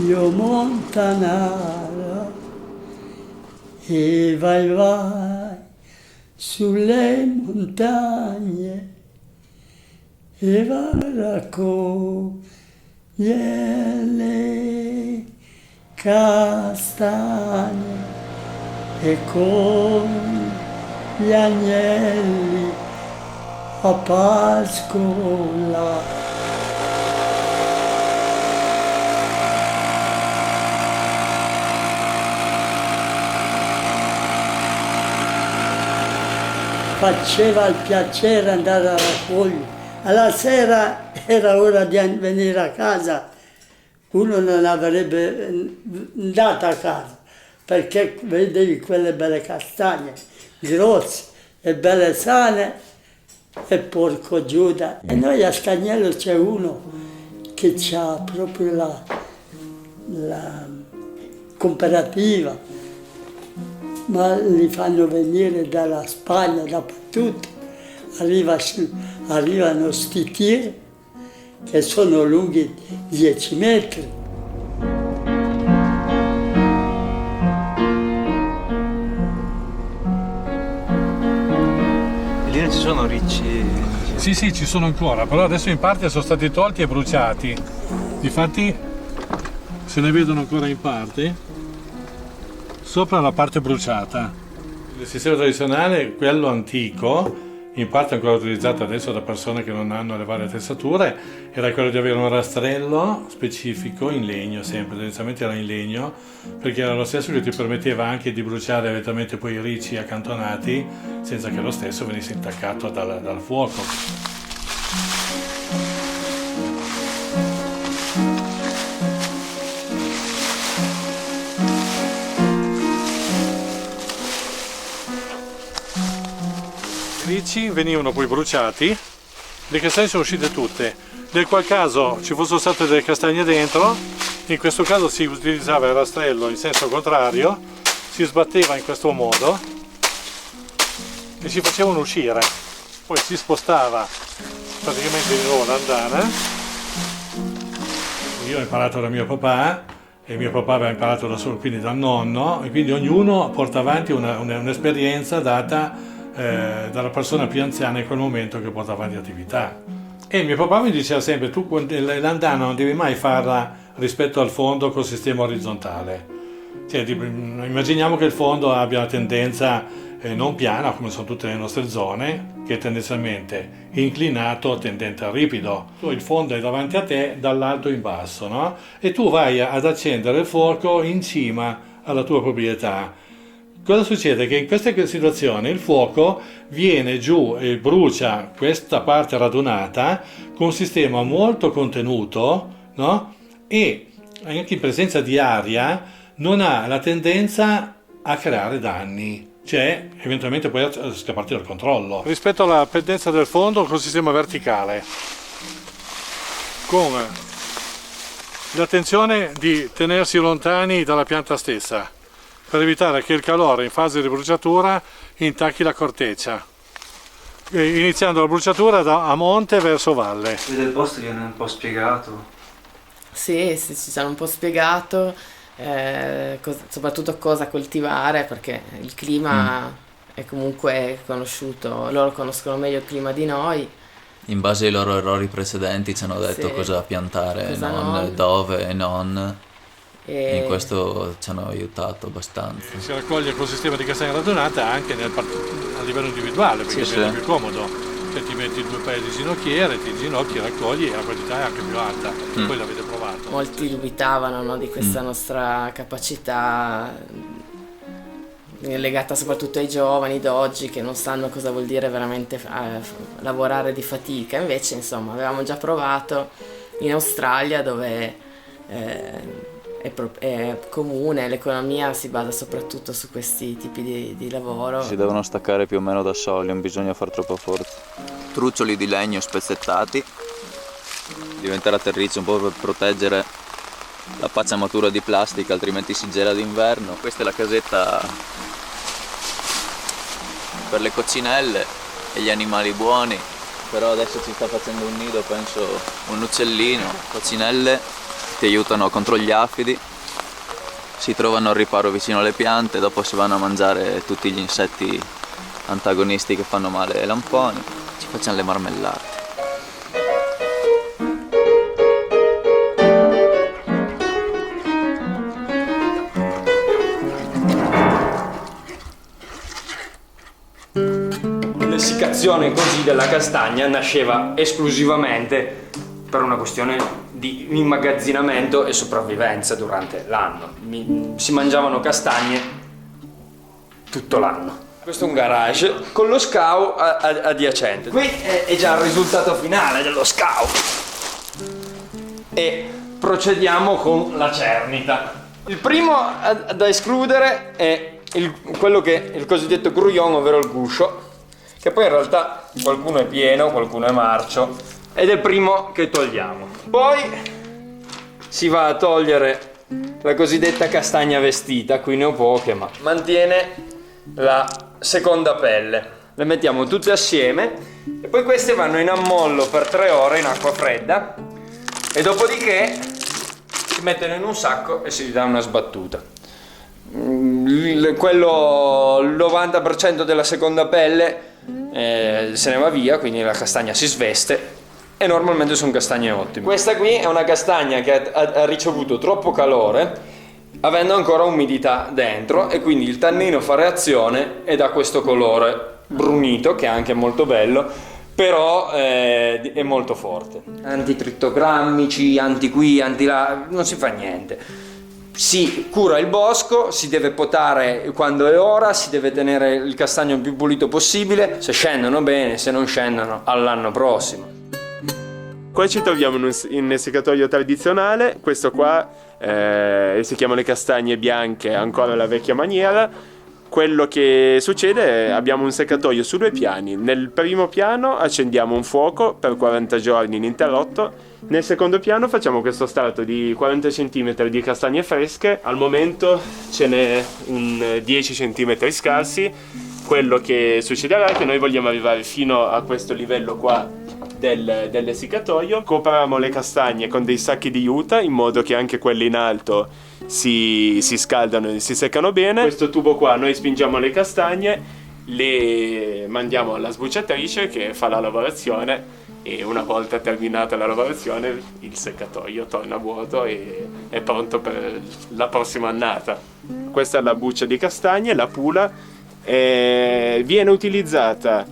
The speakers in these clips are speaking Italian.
Dio Montanaro, e vai sulle montagne e va a raccogliere le castagne e con gli agnelli a pascola. Faceva il piacere andare a raccogliere. Alla sera era ora di venire a casa, uno non avrebbe andato a casa perché vedevi quelle belle castagne grosse e belle sane e porco Giuda. E noi a Scagnello c'è uno che ha proprio la cooperativa, ma li fanno venire dalla Spagna, dappertutto. Arrivano sti tir che sono lunghi 10 metri. E lì non ci sono ricci? Sì, ci sono ancora, però adesso in parte sono stati tolti e bruciati. Difatti se ne vedono ancora in parte. Sopra la parte bruciata. Il sistema tradizionale, quello antico, in parte ancora utilizzato adesso da persone che non hanno le varie attrezzature, era quello di avere un rastrello specifico in legno, sempre, tendenzialmente era in legno, perché era lo stesso che ti permetteva anche di bruciare eventualmente poi i ricci accantonati senza che lo stesso venisse intaccato dal fuoco. I ricci venivano poi bruciati, le castagne sono uscite tutte. Nel qual caso ci fossero state delle castagne dentro, in questo caso si utilizzava il rastrello in senso contrario, si sbatteva in questo modo e si facevano uscire. Poi si spostava praticamente di nuovo l'andana. Io ho imparato da mio papà e mio papà aveva imparato da solo, quindi dal nonno, e quindi ognuno porta avanti un'esperienza data dalla persona più anziana in quel momento che porta avanti attività. E mio papà mi diceva sempre: tu l'andana non devi mai farla rispetto al fondo col sistema orizzontale. Cioè, immaginiamo che il fondo abbia una tendenza non piana, come sono tutte le nostre zone, che è tendenzialmente inclinato, tendente al ripido. Il fondo è davanti a te dall'alto in basso, no? E tu vai ad accendere il fuoco in cima alla tua proprietà. Cosa succede? Che in queste situazioni il fuoco viene giù e brucia questa parte radunata con un sistema molto contenuto, no? E anche in presenza di aria non ha la tendenza a creare danni, cioè eventualmente poi a scapparti dal controllo. Rispetto alla pendenza del fondo con il sistema verticale, con l'attenzione di tenersi lontani dalla pianta stessa, per evitare che il calore in fase di bruciatura intacchi la corteccia, iniziando la bruciatura a monte verso valle. E del posto viene un po' spiegato? Sì, ci hanno un po' spiegato, soprattutto cosa coltivare, perché il clima è comunque conosciuto, loro conoscono meglio il clima di noi. In base ai loro errori precedenti ci hanno detto cosa piantare, cosa non dove e non. E in questo ci hanno aiutato abbastanza. Si raccoglie col sistema di castagna radunata anche a livello individuale, perché è più comodo. Cioè ti metti 2 paia di ginocchiere, ti ginocchi, raccogli e la quantità è anche più alta. Poi l'avete provato. Molti dubitavano, no, di questa nostra capacità, legata soprattutto ai giovani d'oggi che non sanno cosa vuol dire veramente lavorare di fatica. Invece, insomma, avevamo già provato in Australia, dove è comune, l'economia si basa soprattutto su questi tipi di lavoro. Si devono staccare più o meno da soli, non bisogna far troppa forza. Truccioli di legno spezzettati, diventare a terriccio un po' per proteggere la pacciamatura di plastica, altrimenti si gela d'inverno. Questa è la casetta per le coccinelle e gli animali buoni, però adesso ci sta facendo un nido, penso un uccellino, coccinelle ti aiutano contro gli afidi, si trovano al riparo vicino alle piante, dopo si vanno a mangiare tutti gli insetti antagonisti che fanno male ai lamponi, ci facciamo le marmellate. L'essiccazione così della castagna nasceva esclusivamente per una questione di immagazzinamento e sopravvivenza durante l'anno. Si mangiavano castagne tutto l'anno. Questo è un garage con lo scavo adiacente. Qui è già il risultato finale dello scavo. E procediamo con la cernita. Il primo da escludere è quello che è il cosiddetto grouillon, ovvero il guscio, che poi in realtà qualcuno è pieno, qualcuno è marcio, ed è il primo che togliamo. Poi si va a togliere la cosiddetta castagna vestita, qui ne ho poche, ma mantiene la seconda pelle. Le mettiamo tutte assieme e poi queste vanno in ammollo per 3 ore in acqua fredda e dopodiché si mettono in un sacco e si dà una sbattuta. Il 90% della seconda pelle se ne va via, quindi la castagna si sveste e normalmente sono castagne ottime. Questa qui è una castagna che ha ricevuto troppo calore avendo ancora umidità dentro e quindi il tannino fa reazione e dà questo colore brunito che è anche molto bello, però è molto forte. Antitritogrammici, anti qui, anti là, non si fa niente. Si cura il bosco, si deve potare quando è ora, si deve tenere il castagno il più pulito possibile, se scendono bene, se non scendono all'anno prossimo. Qua ci troviamo in un essiccatoio tradizionale, questo qua si chiamano le castagne bianche, ancora alla vecchia maniera. Quello che succede è abbiamo un seccatoio su 2 piani. Nel primo piano accendiamo un fuoco per 40 giorni ininterrotto. Nel secondo piano facciamo questo strato di 40 cm di castagne fresche. Al momento ce n'è un 10 cm scarsi. Quello che succederà è che noi vogliamo arrivare fino a questo livello qua dell'essiccatoio. Copriamo le castagne con dei sacchi di juta in modo che anche quelle in alto si scaldano e si seccano bene. Questo tubo qua noi spingiamo le castagne, le mandiamo alla sbucciatrice che fa la lavorazione e una volta terminata la lavorazione il seccatoio torna vuoto e è pronto per la prossima annata. Questa è la buccia di castagne, la pula, viene utilizzata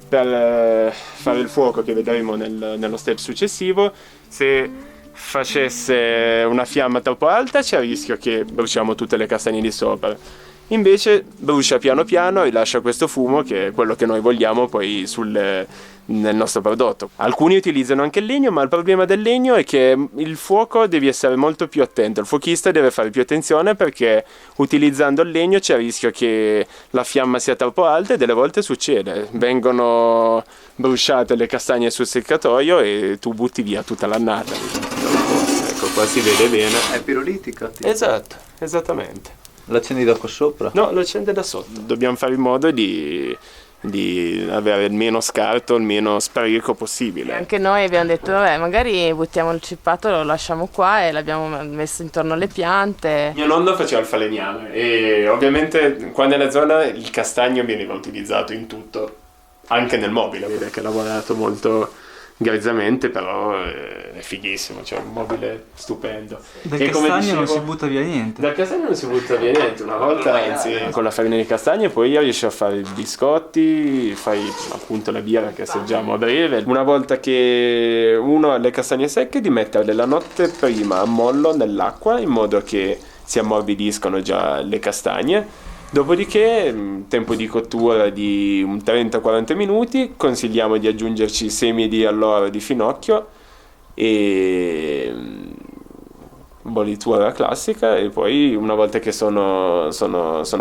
per fare il fuoco che vedremo nello step successivo. Se facesse una fiamma troppo alta c'è il rischio che bruciamo tutte le castagne di sopra, invece brucia piano piano e lascia questo fumo che è quello che noi vogliamo poi nel nostro prodotto. Alcuni utilizzano anche il legno, ma il problema del legno è che il fuoco devi essere molto più attento, il fuochista deve fare più attenzione perché utilizzando il legno c'è il rischio che la fiamma sia troppo alta e delle volte succede, vengono bruciate le castagne sul seccatoio e tu butti via tutta l'annata. Ecco, qua si vede bene. È pirolitica? Esatto, esattamente. L'accendi da qua sopra? No, lo accende da sotto. Dobbiamo fare in modo di avere il meno scarto, il meno spreco possibile. Anche noi abbiamo detto, vabbè, magari buttiamo il cippato, lo lasciamo qua e l'abbiamo messo intorno alle piante. Mio nonno faceva il falegname e ovviamente qua nella zona il castagno veniva utilizzato in tutto, anche nel mobile. Vede che ha lavorato molto grizzamente, però è fighissimo, cioè un mobile stupendo. Dal castagno non si butta via niente. Dal castagno non si butta via niente, una volta anzi con la farina di castagne poi riesci a fare i biscotti, fai appunto la birra che assaggiamo a breve. Una volta che uno ha le castagne secche di metterle la notte prima a mollo nell'acqua in modo che si ammorbidiscono già le castagne. Dopodiché, tempo di cottura di un 30-40 minuti, consigliamo di aggiungerci semi di alloro di finocchio e bollitura classica e poi una volta che sono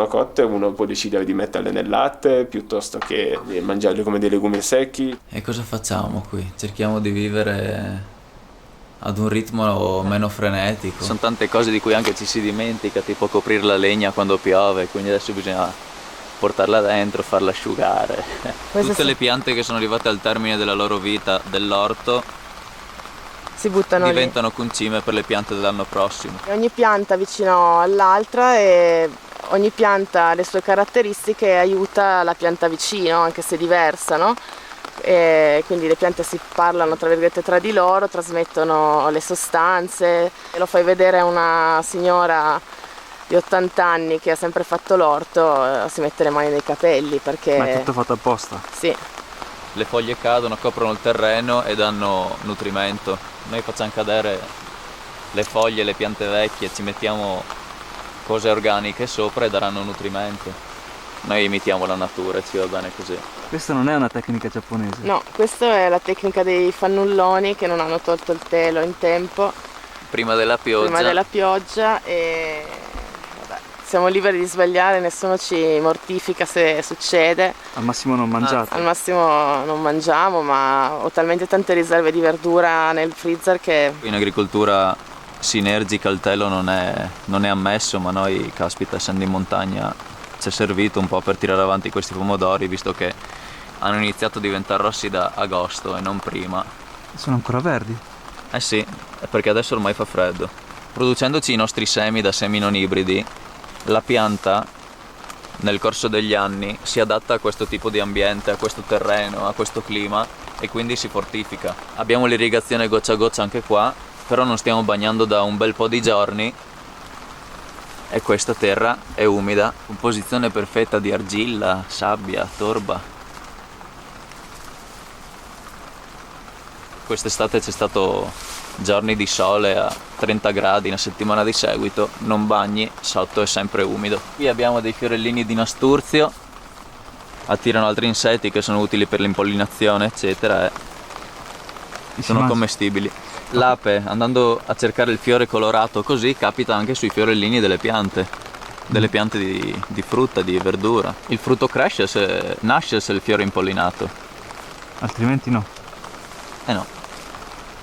cotte uno può decidere di metterle nel latte piuttosto che mangiarle come dei legumi secchi. E cosa facciamo qui? Cerchiamo di vivere ad un ritmo meno frenetico. Sono tante cose di cui anche ci si dimentica, tipo coprire la legna quando piove, quindi adesso bisogna portarla dentro, farla asciugare. Tutte le piante che sono arrivate al termine della loro vita dell'orto si buttano diventano concime per le piante dell'anno prossimo. Ogni pianta vicino all'altra e ogni pianta ha le sue caratteristiche e aiuta la pianta vicino, anche se diversa, no? E quindi le piante si parlano tra virgolette tra di loro, trasmettono le sostanze. E lo fai vedere a una signora di 80 anni che ha sempre fatto l'orto, si mette le mani nei capelli perché... Ma è tutto fatto apposta? Sì. Le foglie cadono, coprono il terreno e danno nutrimento. Noi facciamo cadere le foglie, le piante vecchie, ci mettiamo cose organiche sopra e daranno nutrimento. Noi imitiamo la natura e ci va bene così. Questa non è una tecnica giapponese? No, questa è la tecnica dei fannulloni che non hanno tolto il telo in tempo. Prima della pioggia e vabbè, siamo liberi di sbagliare, nessuno ci mortifica se succede. Al massimo non mangiate? Al massimo non mangiamo, ma ho talmente tante riserve di verdura nel freezer che... In agricoltura sinergica il telo non è ammesso, ma noi, caspita, essendo in montagna, ci è servito un po' per tirare avanti questi pomodori, visto che hanno iniziato a diventare rossi da agosto e non prima. Sono ancora verdi? Eh sì, è perché adesso ormai fa freddo. Producendoci i nostri semi da semi non ibridi, la pianta nel corso degli anni si adatta a questo tipo di ambiente, a questo terreno, a questo clima e quindi si fortifica. Abbiamo l'irrigazione goccia a goccia anche qua, però non stiamo bagnando da un bel po' di giorni e questa terra è umida, composizione perfetta di argilla, sabbia, torba. Quest'estate c'è stato giorni di sole a 30 gradi, una settimana di seguito, non bagni, sotto è sempre umido. Qui abbiamo dei fiorellini di nasturzio, attirano altri insetti che sono utili per l'impollinazione, eccetera, e sono commestibili. L'ape, andando a cercare il fiore colorato così, capita anche sui fiorellini delle piante di frutta, di verdura. Il frutto nasce se il fiore è impollinato. Altrimenti no? Eh no.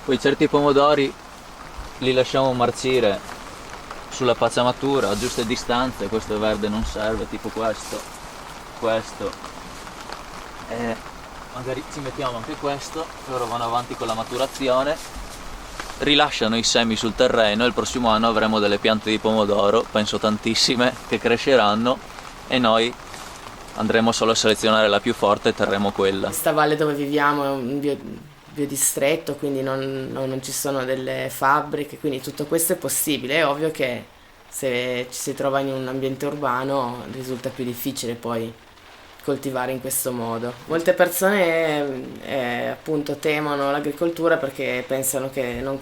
Poi certi pomodori li lasciamo marcire sulla pacciamatura a giuste distanze, questo verde non serve, tipo questo. E magari ci mettiamo anche questo, loro vanno avanti con la maturazione, rilasciano i semi sul terreno e il prossimo anno avremo delle piante di pomodoro, penso tantissime, che cresceranno e noi andremo solo a selezionare la più forte e terremo quella. Questa valle dove viviamo è un biodistretto, quindi non ci sono delle fabbriche, quindi tutto questo è possibile. È ovvio che se ci si trova in un ambiente urbano risulta più difficile poi coltivare in questo modo. Molte persone appunto temono l'agricoltura perché pensano che non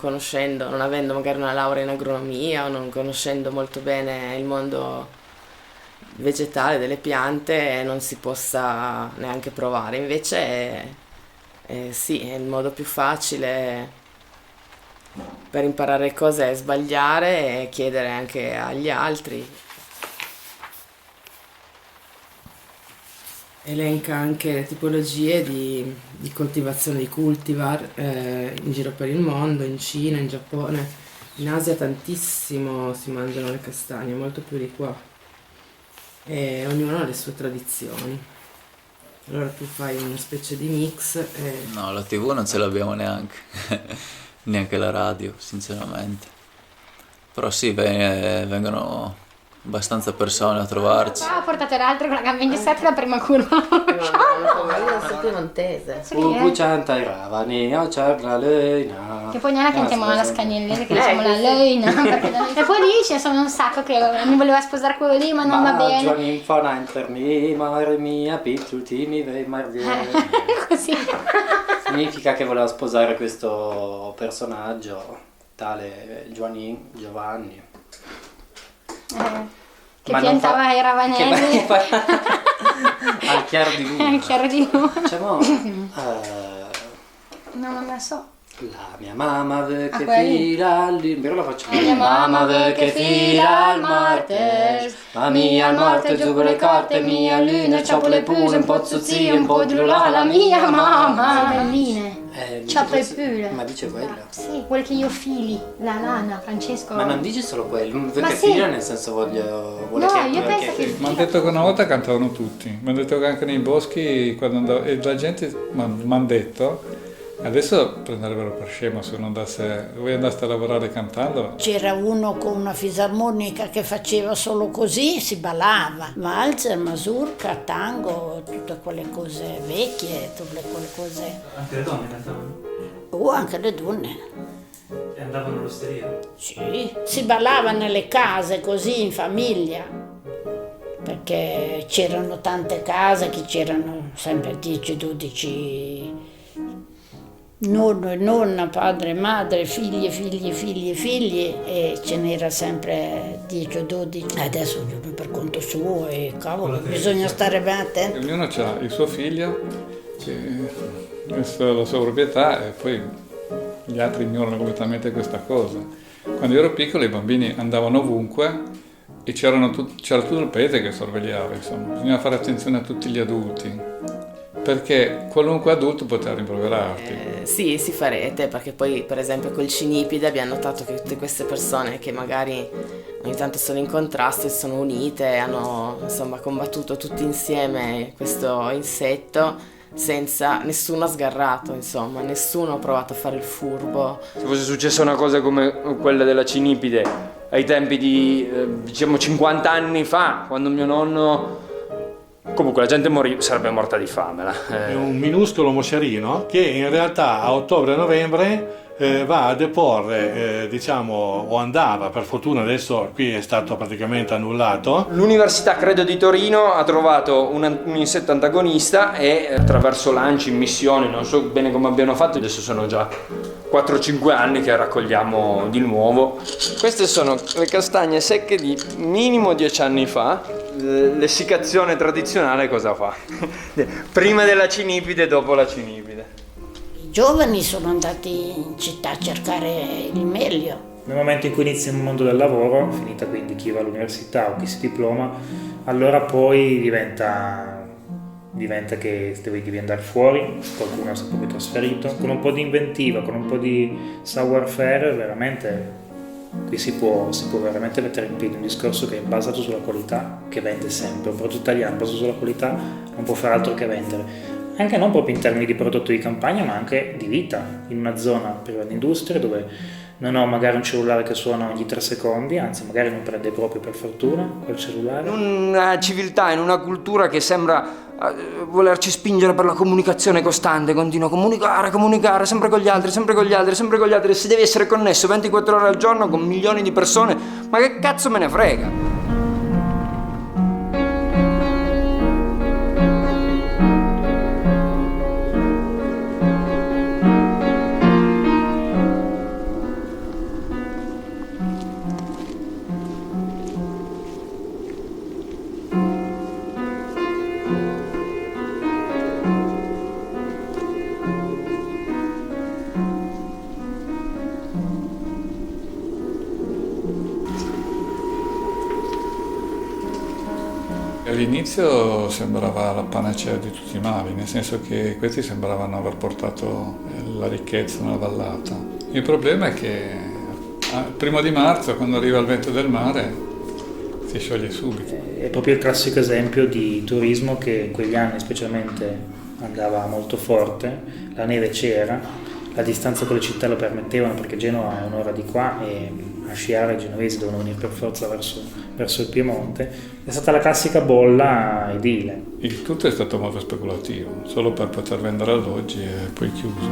avendo magari una laurea in agronomia o non conoscendo molto bene il mondo vegetale delle piante non si possa neanche provare. Invece sì, è il modo più facile per imparare cose è sbagliare e chiedere anche agli altri. Elenca anche tipologie di coltivazione di cultivar in giro per il mondo, in Cina, in Giappone, in Asia tantissimo si mangiano le castagne, molto più di qua. E ognuno ha le sue tradizioni. Allora tu fai una specie di mix. No, la TV non ce l'abbiamo neanche, neanche la radio, sinceramente. Però sì, vengono abbastanza persone a trovarci. Qua ho portato l'altro con la gamba ingessata la prima curva. Io so piemontese. Che poi noi la cantiamo alla scagnellese, che diciamo la leina. E poi lì ce ne sono un sacco che mi voleva sposare quello lì, ma non va bene. Così. Significa che voleva sposare questo personaggio, tale Giovanni. Che piantava i ravanelli al chiaro di luna. Al chiaro di luna. Non la so. La mia mamma vuole che fila però la facciamo. La mia mamma vuole che fila al martes. Ma mia al martes gioco le carte, mia luna, ciappo le puse, un po' zuzzio, un po' di la mia mamma. Belline. Ciappo e pule. Ma dice quella? Sì, vuole che io fili la lana, Francesco. Ma non dice solo quello, perché sì. fila nel senso vuole no, che io penso che mi hanno detto che una volta cantavano tutti, mi hanno detto che anche nei boschi quando andavo, e la gente mi hanno detto Adesso prenderebbero per scemo se voi andaste a lavorare cantando. C'era uno con una fisarmonica che faceva solo così, si ballava. Valzer, mazurka, tango, tutte quelle cose vecchie, tutte quelle cose. Anche le donne cantavano? Anche le donne. E andavano all'osteria? Sì, si ballava nelle case così in famiglia, perché c'erano tante case che c'erano sempre 10-12 nonno e nonna, padre e madre, figli e ce n'era sempre 10 o 12. Adesso ognuno per conto suo e cavolo, bisogna stare ben attenti. Ognuno ha il suo figlio, la sua proprietà e poi gli altri ignorano completamente questa cosa. Quando io ero piccolo i bambini andavano ovunque e c'era tutto il paese che sorvegliava, insomma. Bisognava fare attenzione a tutti gli adulti, perché qualunque adulto poteva rimproverarti. Sì, si fa rete, perché poi per esempio col Cinipide abbiamo notato che tutte queste persone che magari ogni tanto sono in contrasto si sono unite e hanno insomma combattuto tutti insieme questo insetto senza nessuno ha sgarrato, insomma, nessuno ha provato a fare il furbo. Se fosse successa una cosa come quella della Cinipide ai tempi di diciamo 50 anni fa, quando mio nonno... Comunque la gente sarebbe morta di fame. È un minuscolo moscerino che in realtà a ottobre-novembre va a deporre, diciamo, o andava, per fortuna adesso qui è stato praticamente annullato. L'Università, credo, di Torino ha trovato un insetto antagonista e attraverso lanci, missioni, non so bene come abbiano fatto, adesso sono già 4-5 anni che raccogliamo di nuovo. Queste sono le castagne secche di minimo 10 anni fa. L'essiccazione tradizionale cosa fa? Prima della Cinipide, dopo la Cinipide. I giovani sono andati in città a cercare il meglio. Nel momento in cui inizia il mondo del lavoro, finita quindi chi va all'università o chi si diploma, allora poi diventa che devi andare fuori, qualcuno si è proprio trasferito, con un po' di inventiva, con un po' di savoir-faire, veramente qui si può veramente mettere in piedi un discorso che è basato sulla qualità, che vende sempre. Un prodotto italiano basato sulla qualità non può fare altro che vendere, anche non proprio in termini di prodotto di campagna, ma anche di vita, in una zona priva di industria dove non ho magari un cellulare che suona ogni 3 secondi, anzi magari non prende proprio, per fortuna, quel cellulare. In una civiltà, in una cultura che sembra volerci spingere per la comunicazione costante, continua a comunicare sempre con gli altri, se devi essere connesso 24 ore al giorno con milioni di persone, ma che cazzo me ne frega? All'inizio sembrava la panacea di tutti i mali, nel senso che questi sembravano aver portato la ricchezza nella vallata. Il problema è che il 1° marzo, quando arriva il vento del mare, si scioglie subito. È proprio il classico esempio di turismo che in quegli anni specialmente andava molto forte, la neve c'era, la distanza con le città lo permettevano perché Genova è un'ora di qua e a sciare i genovesi devono venire per forza verso il Piemonte. È stata la classica bolla edile. Il tutto è stato molto speculativo, solo per poter vendere alloggi e poi chiuso.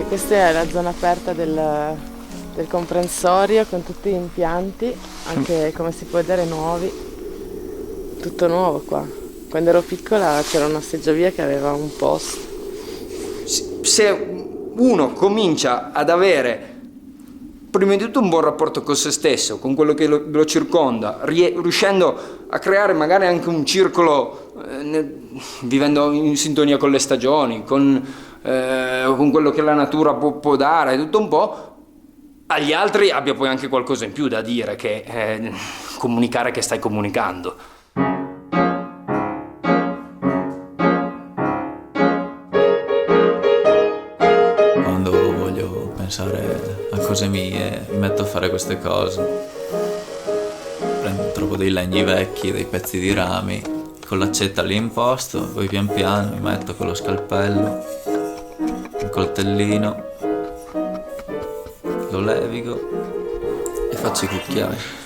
Questa è la zona aperta del comprensorio con tutti gli impianti, anche come si può vedere nuovi, tutto nuovo qua. Quando ero piccola c'era una seggiovia che aveva un posto. Se uno comincia ad avere prima di tutto un buon rapporto con se stesso, con quello che lo circonda, riuscendo a creare magari anche un circolo, vivendo in sintonia con le stagioni, con quello che la natura può dare, tutto un po', agli altri abbia poi anche qualcosa in più da dire, che comunicare che stai comunicando. Quando voglio pensare a cose mie, mi metto a fare queste cose. Trovo dei legni vecchi, dei pezzi di rami, con l'accetta lì in posto, poi pian piano mi metto con lo scalpello, un coltellino, lo levigo e faccio i cucchiai.